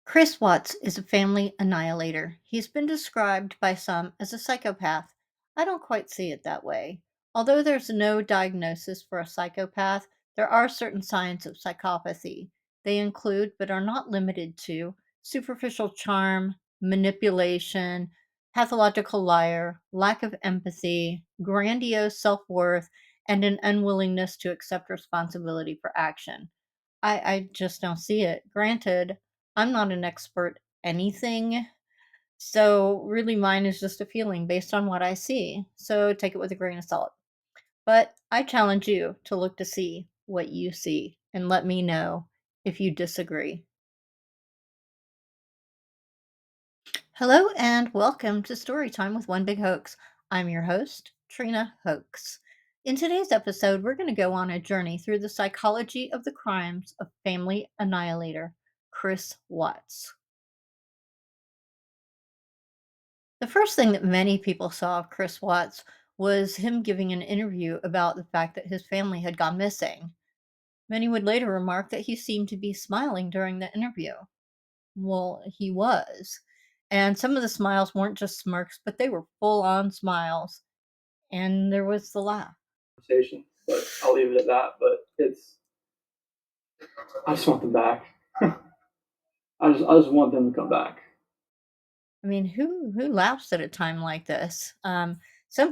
Chris Watts is a family annihilator. He's been described by some as a psychopath. I don't quite see it that way. Although there's no diagnosis for a psychopath, there are certain signs of psychopathy. They include, but are not limited to, superficial charm, manipulation, pathological liar, lack of empathy, grandiose self worth, and an unwillingness to accept responsibility for action. I just don't see it. Granted, I'm not an expert anything, so really mine is just a feeling based on what I see. So take it with a grain of salt. But I challenge you to look to see what you see and let me know if you disagree. Hello and welcome to Storytime with One Big Hoax. I'm your host, Trina Hoax. In today's episode, we're going to go on a journey through the psychology of the crimes of family annihilator, Chris Watts. The first thing that many people saw of Chris Watts was him giving an interview about the fact that his family had gone missing. Many would later remark that he seemed to be smiling during the interview. Well, he was. And some of the smiles weren't just smirks, but they were full on smiles. And there was the laugh. Conversation, but I'll leave it at that. But I just want them back. I just want them to come back. I mean, who laughs at a time like this? Some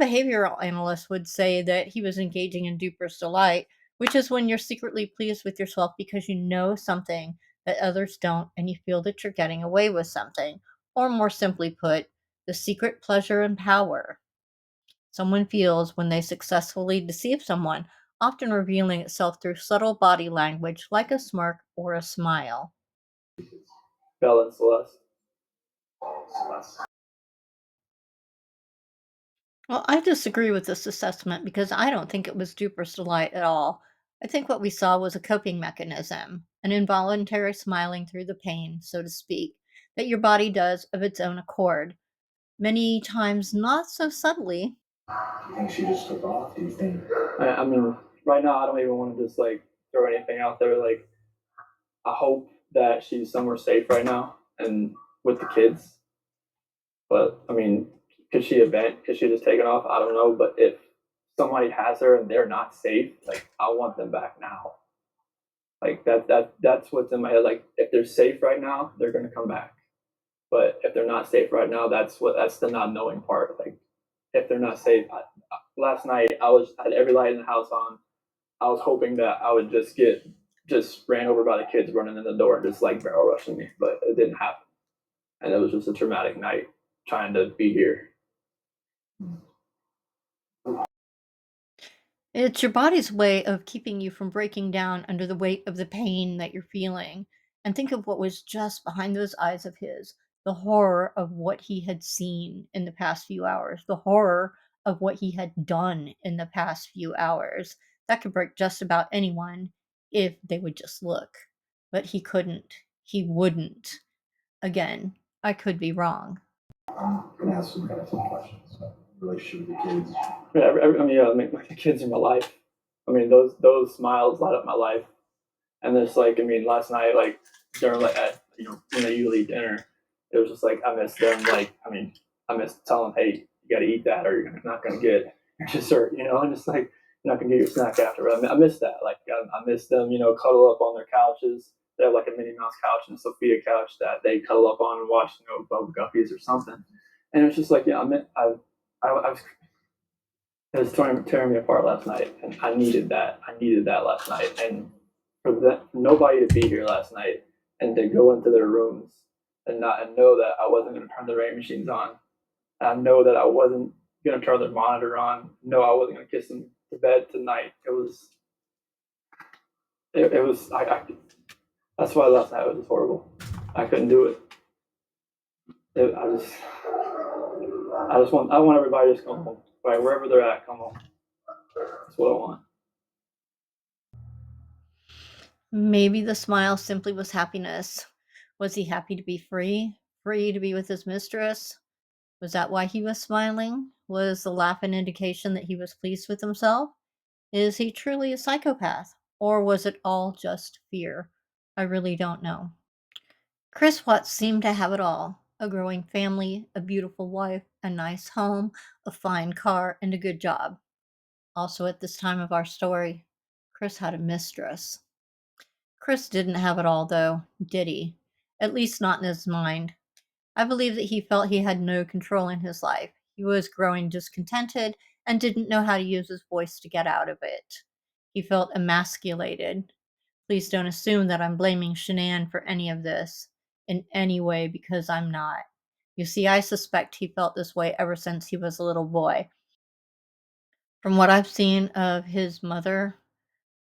behavioral analysts would say that he was engaging in duper's delight, which is when you're secretly pleased with yourself because you know something that others don't and you feel that you're getting away with something. Or more simply put, the secret pleasure and power someone feels when they successfully deceive someone, often revealing itself through subtle body language like a smirk or a smile. Bella and Celeste. Well, I disagree with this assessment because I don't think it was duper's delight at all. I think what we saw was a coping mechanism, an involuntary smiling through the pain, so to speak, that your body does of its own accord. Many times, not so subtly. Do you think she just took off? Do you think? I mean, right now I don't even want to just like throw anything out there. Like I hope that she's somewhere safe right now and with the kids. But I mean, could she event? Could she just take it off? I don't know. But if somebody has her and they're not safe, like I want them back now. Like that's what's in my head. Like if they're safe right now, they're gonna come back. But if they're not safe right now, that's the not knowing part. Like if they're not safe, last night I had every light in the house on. I was hoping that I would just ran over by the kids running in the door, just like barrel rushing me, but it didn't happen. And it was just a traumatic night trying to be here. It's your body's way of keeping you from breaking down under the weight of the pain that you're feeling. And think of what was just behind those eyes of his, the horror of what he had seen in the past few hours, the horror of what he had done in the past few hours. That could break just about anyone if they would just look. But he couldn't. He wouldn't. Again, I could be wrong. I'm gonna ask some kind of fun questions. Relationship with the kids. I mean, yeah, the kids are my life. I mean, those smiles light up my life. And there's like, I mean, last night, like during like at when they usually eat dinner, it was just like I miss them. Like, I mean, I miss telling them, hey, you got to eat that, or you're not gonna get your dessert. And just like you're not gonna get your snack after. I miss that. Like, I miss them. Cuddle up on their couches. They have like a Minnie Mouse couch and a Sophia couch that they cuddle up on and watch, Bubble Guppies or something. And it was just like, I was it was tearing me apart last night, and I needed that. I needed that last night, and for nobody to be here last night and to go into their rooms and know that I wasn't going to turn the rain machines on. And I know that I wasn't going to turn the monitor on. No, I wasn't going to kiss them to bed tonight. It was. That's why last night was horrible. I couldn't do it. I want everybody to just come home. Right, wherever they're at, come home. That's what I want. Maybe the smile simply was happiness. Was he happy to be free? Free to be with his mistress? Was that why he was smiling? Was the laugh an indication that he was pleased with himself? Is he truly a psychopath? Or was it all just fear? I really don't know. Chris Watts seemed to have it all: a growing family, a beautiful wife, a nice home, a fine car, and a good job. Also, at this time of our story, Chris had a mistress. Chris didn't have it all, though, did he? At least not in his mind. I believe that he felt he had no control in his life. He was growing discontented and didn't know how to use his voice to get out of it. He felt emasculated. Please don't assume that I'm blaming Shanann for any of this in any way, because I'm not. You see, I suspect he felt this way ever since he was a little boy. From what I've seen of his mother,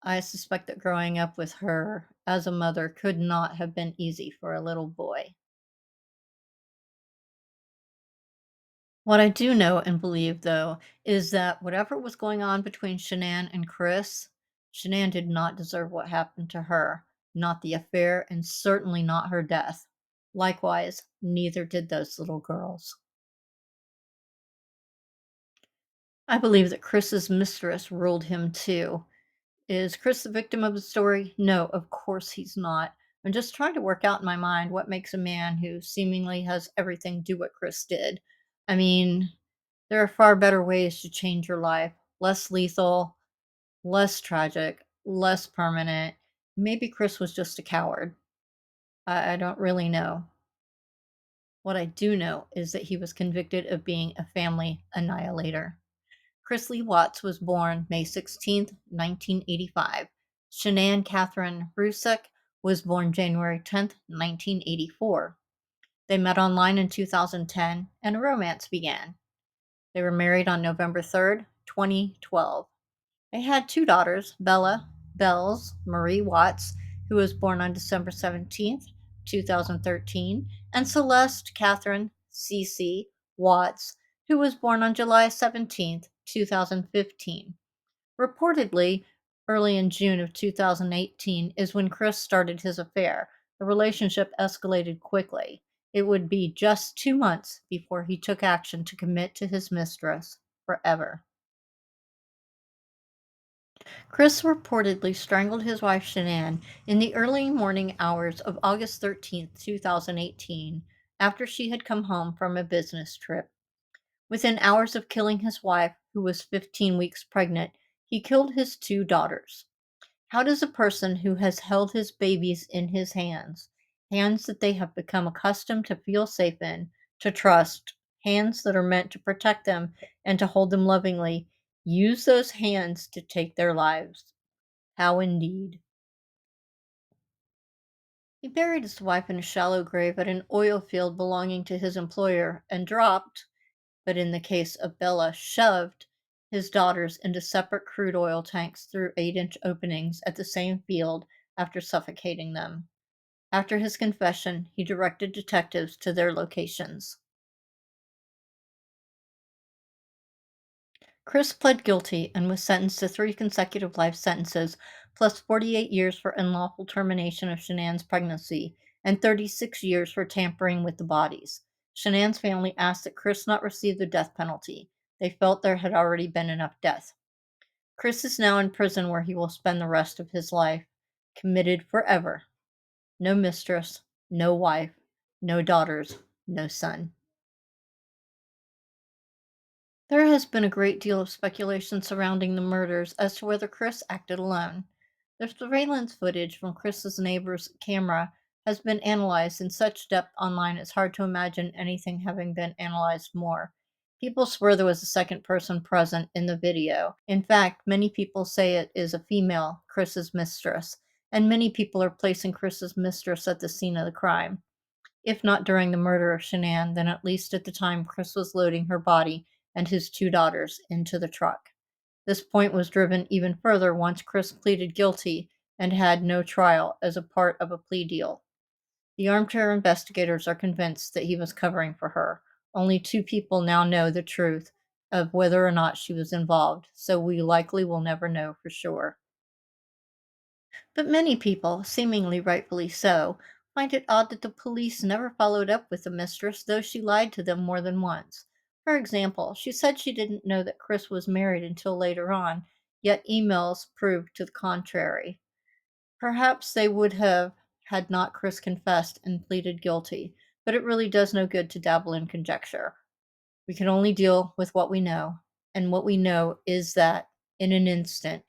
I suspect that growing up with her as a mother could not have been easy for a little boy. What I do know and believe, though, is that whatever was going on between Shanann and Chris, Shanann did not deserve what happened to her, not the affair, and certainly not her death. Likewise, neither did those little girls. I believe that Chris's mistress ruled him too. Is Chris the victim of the story? No, of course he's not. I'm just trying to work out in my mind what makes a man who seemingly has everything do what Chris did. I mean, there are far better ways to change your life, less lethal, less tragic, less permanent. Maybe Chris was just a coward. I don't really know. What I do know is that he was convicted of being a family annihilator. Chris Lee Watts was born May 16th, 1985. Shanann Catherine Rusick was born January 10th, 1984. They met online in 2010 and a romance began. They were married on November 3rd, 2012. They had two daughters, Bella Bells Marie Watts, who was born on December 17th, 2013, and Celeste Catherine Cece Watts, who was born on July 17th, 2015. Reportedly, early in June of 2018 is when Chris started his affair. The relationship escalated quickly. It would be just 2 months before he took action to commit to his mistress forever. Chris reportedly strangled his wife Shanann in the early morning hours of August 13th, 2018, after she had come home from a business trip. Within hours of killing his wife, who was 15 weeks pregnant, he killed his two daughters. How does a person who has held his babies in his hands, hands that they have become accustomed to feel safe in, to trust, hands that are meant to protect them and to hold them lovingly, use those hands to take their lives? How indeed. He buried his wife in a shallow grave at an oil field belonging to his employer and dropped, but in the case of Bella, shoved his daughters into separate crude oil tanks through 8-inch openings at the same field after suffocating them. After his confession, he directed detectives to their locations. Chris pled guilty and was sentenced to 3 consecutive life sentences, plus 48 years for unlawful termination of Shanann's pregnancy and 36 years for tampering with the bodies. Shanann's family asked that Chris not receive the death penalty. They felt there had already been enough death. Chris is now in prison where he will spend the rest of his life, committed forever. No mistress, no wife, no daughters, no son. There has been a great deal of speculation surrounding the murders as to whether Chris acted alone. The surveillance footage from Chris's neighbor's camera has been analyzed in such depth online it's hard to imagine anything having been analyzed more. People swear there was a second person present in the video. In fact, many people say it is a female, Chris's mistress, and many people are placing Chris's mistress at the scene of the crime. If not during the murder of Shanann, then at least at the time Chris was loading her body and his two daughters into the truck. This point was driven even further once Chris pleaded guilty and had no trial as a part of a plea deal. The armchair investigators are convinced that he was covering for her. Only two people now know the truth of whether or not she was involved, so we likely will never know for sure. But many people, seemingly rightfully so, find it odd that the police never followed up with the mistress, though she lied to them more than once. For example, she said she didn't know that Chris was married until later on, yet emails proved to the contrary. Perhaps they would have had not Chris confessed and pleaded guilty, but it really does no good to dabble in conjecture. We can only deal with what we know, and what we know is that, in an instant,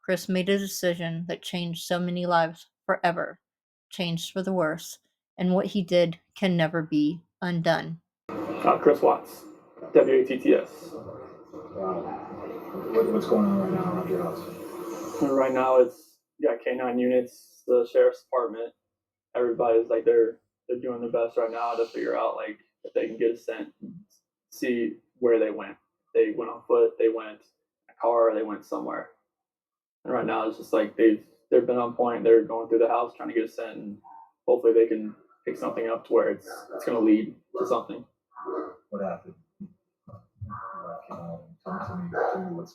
Chris made a decision that changed so many lives forever, changed for the worse, and what he did can never be undone. Chris Watts, WATTS. What's going on right now around your house? And right now, it's you got K9 units, the sheriff's department. Everybody's like they're doing their best right now to figure out like if they can get a scent, see where they went. They went on foot, they went in a car, they went somewhere. And right now, it's just like they've been on point. They're going through the house trying to get a scent, and hopefully they can pick something up to where it's going to lead to something. What happened? Tell me what's.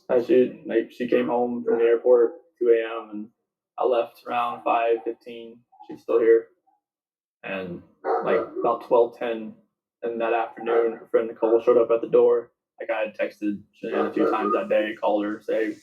She came home from the airport 2 a.m. and I left around 5:15. She's still here, and like about 12:10 in that afternoon, her friend Nicole showed up at the door. Like I had texted Shanann a few times that day, called her, say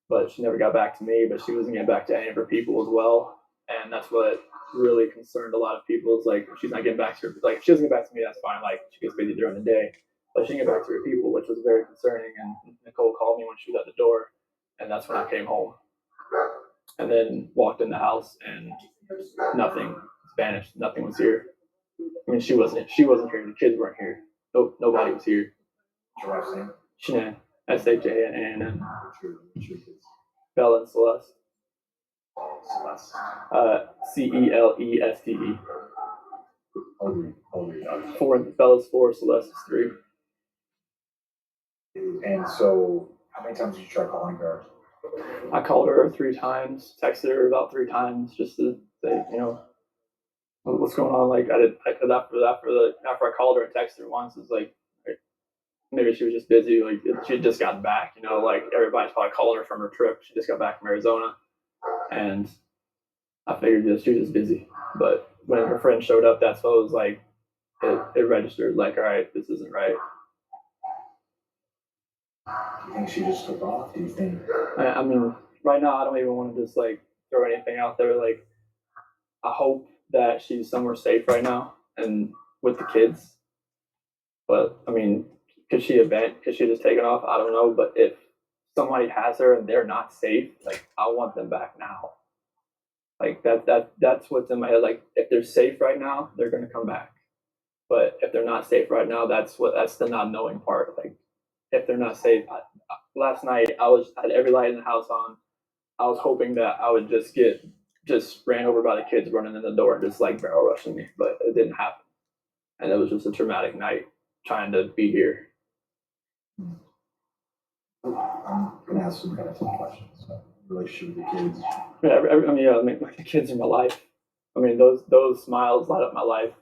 but she never got back to me. But she wasn't getting back to any of her people as well, and that's what really concerned a lot of people. Is like she's not getting back to her. Like if she doesn't get back to me, that's fine. Like she gets busy during the day, but she didn't get back to her people, which was very concerning. And Nicole called me when she was at the door, and that's when I came home, and then walked in the house, and nothing vanished. Nothing was here. I mean, she wasn't here. The kids weren't here. Nobody was here. Your wife's name? Shanann, SHANN, What's your kids? Bella and Celeste. Celeste. CELESTE. How old are you? Four. Bella's 4. Celeste is 3. And so, how many times did you try calling her? I called her 3 times. Texted her about 3 times just to say, what's going on. Like after I called her and texted her once, it's like maybe she was just busy. Like she had just gotten back. Like everybody's probably calling her from her trip. She just got back from Arizona, and I figured she was just busy. But when her friend showed up, that's what it was like. It registered. Like, all right, this isn't right. Do you think she just took off? Do you think? I mean, right now I don't even want to just like throw anything out there. Like, I hope that she's somewhere safe right now and with the kids. But I mean, could she just taken off? I don't know. But if somebody has her and they're not safe, like I want them back now. Like that's what's in my head. Like if they're safe right now, they're gonna come back. But if they're not safe right now, that's the not knowing part. Like if they're not safe, last night I had every light in the house on. I was hoping that I would just ran over by the kids running in the door and just like barrel rushing me, but it didn't happen. And it was just a traumatic night trying to be here. I'm gonna ask some kind of tough questions. Relationship with the kids. The kids are my life. I mean, those smiles light up my life.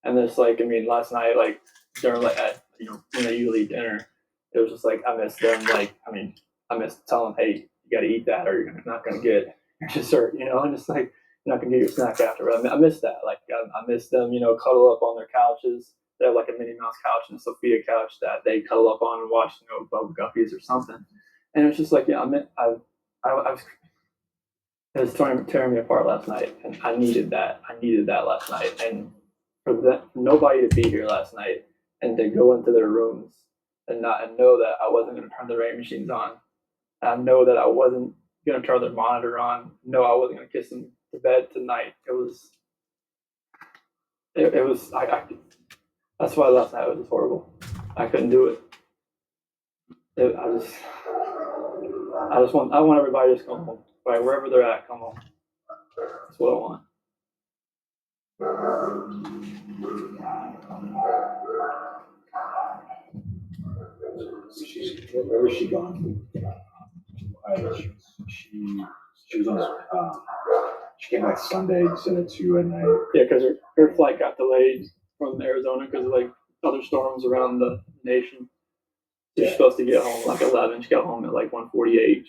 And it's like, I mean, last night, like during like when they usually eat dinner, it was just like I miss them. Like, I mean, I miss telling them, hey, you got to eat that, or you're not gonna get your dessert, and just like you're not gonna get your snack after. I miss that. Like, I miss them, cuddle up on their couches. They have like a Minnie Mouse couch and a Sophia couch that they cuddle up on and watch, Bubba Guppies or something. And it's just like, yeah, I was. It was tearing me apart last night, and I needed that. I needed that last night, and for nobody to be here last night and to go into their rooms and know that I wasn't going to turn the rain machines on. And I know that I wasn't going to turn the monitor on. No, I wasn't going to kiss them to bed tonight. It was. That's why last night was just horrible. I couldn't do it. I want everybody to just come home. Right, wherever they're at, come home. That's what I want. Where was she gone? She was on. She came back Sunday. You said at 2 at night. Yeah, because her flight got delayed from Arizona because of like other storms around the nation. She's supposed to get home like 11. She got home at like 1:48.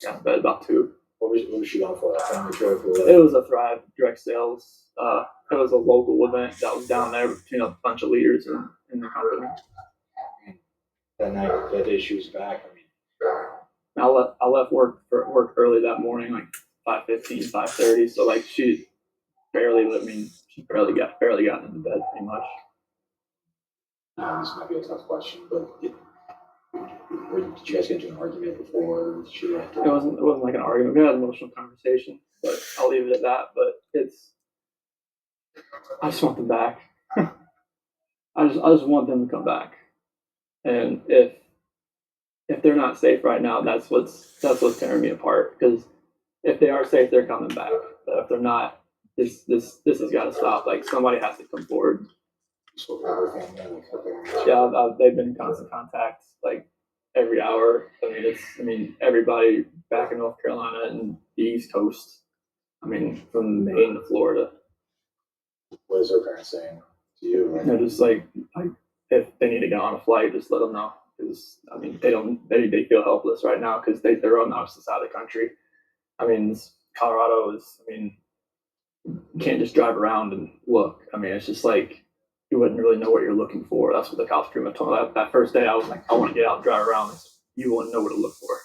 Got to bed about 2. What was she going for? Family trip? It was a Thrive direct sales. It was a local event that was down there between a bunch of leaders in the company. That day she was back. I left work early that morning, like 5:15, 5:30. So like she barely got into bed pretty much. This might be a tough question, but did you guys get into an argument before she left? It wasn't like an argument. We had an emotional conversation, but I'll leave it at that. But I just want them back. I just want them to come back. And if they're not safe right now, that's what's tearing me apart. Because if they are safe, they're coming back. But if they're not, this has got to stop. Like somebody has to come forward. Yeah, they've been in constant contact, like every hour. I mean, everybody back in North Carolina and the East Coast. I mean, from Maine to Florida. What is her parents saying to you? They're just like if they need to get on a flight, just let them know. Because I mean, they feel helpless right now because they're on the opposite side of the country. I mean, Colorado is. I mean, you can't just drive around and look. I mean, it's just like you wouldn't really know what you're looking for. That's what the cops pretty much told me. That first day, I was like, I want to get out and drive around. You wouldn't know what to look for.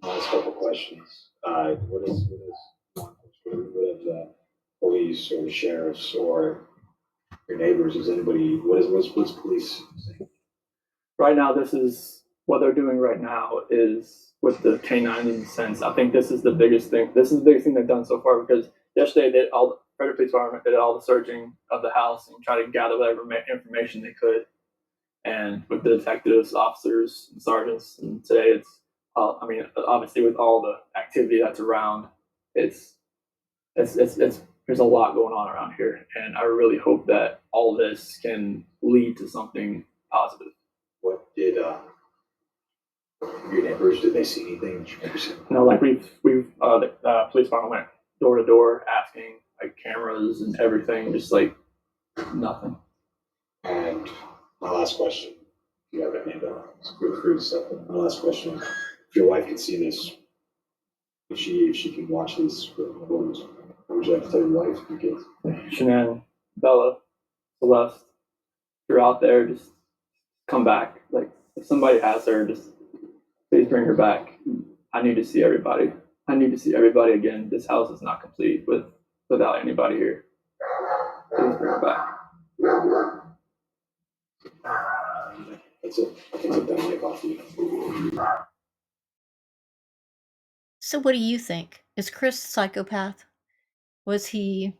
Last couple questions. What is the police or the sheriffs or your neighbors? Is anybody? What's police saying? Right now, this is what they're doing right now is with the canines in the sense. I think this is the biggest thing. This is the biggest thing they've done so far because yesterday all the Federal Police Department did all the searching of the house and try to gather whatever information they could. And with the detectives, officers, and sergeants, and today it's. I mean, obviously, with all the activity that's around, it's there's a lot going on around here, and I really hope that all this can lead to something positive. What did your neighbors? Did they see anything? No, like we've the police department went door to door asking like cameras and everything, just like nothing. And my last question, if you have any, feel free to step in. My last question: if your wife could see this, if she can watch this, what would you like to tell your wife, your kids? Shanann, Bella, Celeste, if you're out there, just come back. Like if somebody has her, just please bring her back. I need to see everybody. I need to see everybody again. This house is not complete without anybody here. Please bring her back. That's it. I can take that mic off you. So, what do you think? Is Chris a psychopath? Was he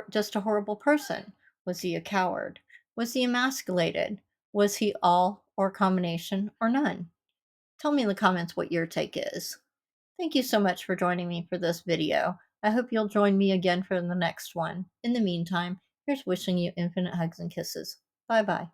just a horrible person? Was he a coward? Was he emasculated? Was he all or combination or none? Tell me in the comments what your take is. Thank you so much for joining me for this video. I hope you'll join me again for the next one. In the meantime, here's wishing you infinite hugs and kisses. Bye bye.